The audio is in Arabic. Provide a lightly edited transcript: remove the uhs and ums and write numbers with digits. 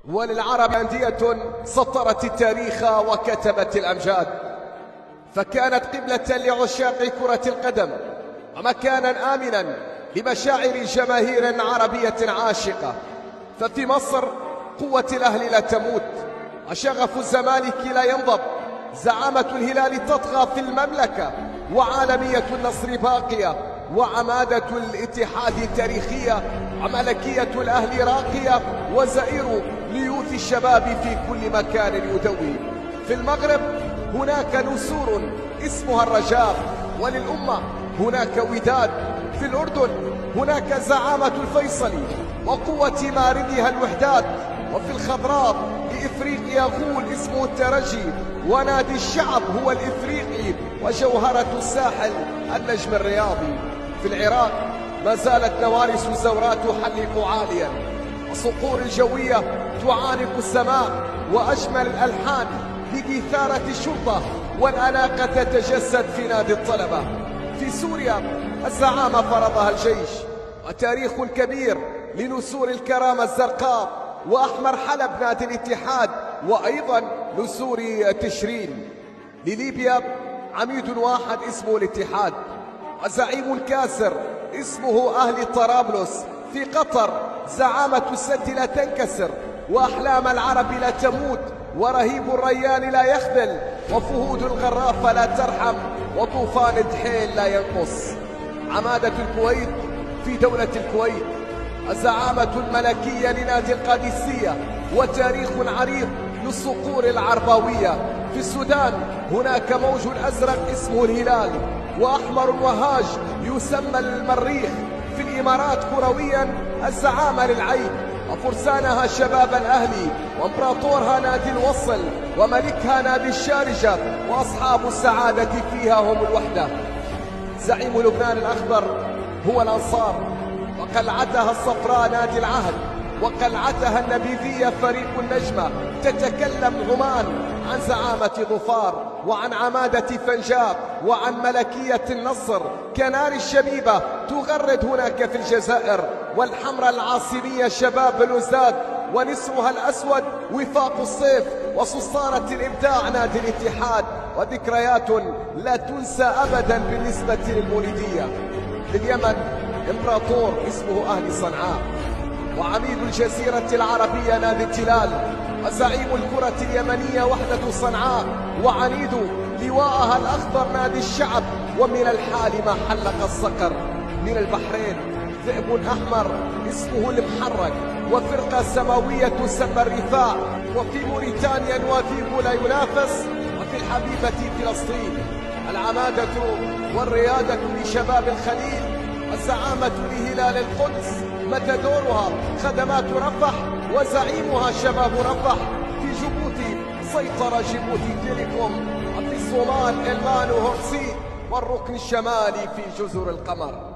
وللعرب أندية سطرت التاريخ وكتبت الأمجاد، فكانت قبلة لعشاق كرة القدم ومكانا آمنا لمشاعر جماهير عربية عاشقة. ففي مصر قوة الأهلي لا تموت، وشغف الزمالك لا ينضب، زعامة الهلال تطغى في المملكة، وعالمية النصر باقية، وعمادة الاتحاد تاريخية، وملكية الأهلي راقية، وزئير ليوث الشباب في كل مكان يدوي. في المغرب هناك نسور اسمها الرجاء، وللأمة هناك وداد. في الأردن هناك زعامة الفيصلي وقوة ماردها الوحدات. وفي الخضراء لإفريقيا غول اسمه الترجي، ونادي الشعب هو الإفريقي، وجوهرة الساحل النجم الرياضي. في العراق ما زالت نوارس الزورات تحلق عاليا، وصقور الجوية تعانق السماء، وأجمل الألحان بإثارة الشرطة والأناقة تتجسد في نادي الطلبة. في سوريا الزعامة فرضها الجيش، وتاريخ كبير لنسور الكرامة الزرقاء، وأحمر حلب نادي الاتحاد، وأيضا نسور تشرين. لليبيا عميد واحد اسمه الاتحاد، وزعيم كاسر اسمه أهلي طرابلس. في قطر زعامة السد لا تنكسر، وأحلام العرب لا تموت، ورهيب الريان لا يخذل، وفهود الغرافة لا ترحم، وطوفان دحيل لا ينقص. عمادة الكويت في دولة الكويت، الزعامة الملكية لنادي القادسية، وتاريخ عريض للصقور العرباوية. في السودان هناك موج أزرق اسمه الهلال، وأحمر وهاج يسمى المريخ. في الإمارات كرويا الزعامة للعين، وفرسانها شباب الأهلي، وامبراطورها نادي الوصل، وملكها نادي الشارجة، وأصحاب السعادة فيها هم الوحدة. زعيم لبنان الأخضر هو الأنصار، وقلعتها الصفراء نادي العهد، وقلعتها النبيذية فريق النجمة. تتكلم عمان عن زعامة ظفار، وعن عمادة فنجاب، وعن ملكية النصر. كنار الشبيبة تغرد هناك في الجزائر، والحمراء العاصمية شباب الوزداد، ونسرها الأسود وفاق الصيف، وصصارة الإبداع نادي الاتحاد. وذكريات لا تنسى أبدا بالنسبة للمولدية. لليمن إمبراطور اسمه أهلي صنعاء، وعميد الجزيرة العربية نادي التلال، وزعيم الكرة اليمنية وحدة صنعاء، وعنيد لواءها الأخضر نادي الشعب. ومن الحال ما حلق الصقر. من البحرين ذئب أحمر اسمه المحرك، وفرقة سماوية تسمى الرفاع. وفي موريتانيا الوثيق لا ينافس. وفي الحبيبة فلسطين العمادة والريادة لشباب الخليل، الزعامة لهلال القدس، متدورها خدمات رفح، وزعيمها شباب رفح. في جيبوتي سيطر جيبوتي تيليكوم، وفي الصومال إلمان وهورسي، والركن الشمالي في جزر القمر.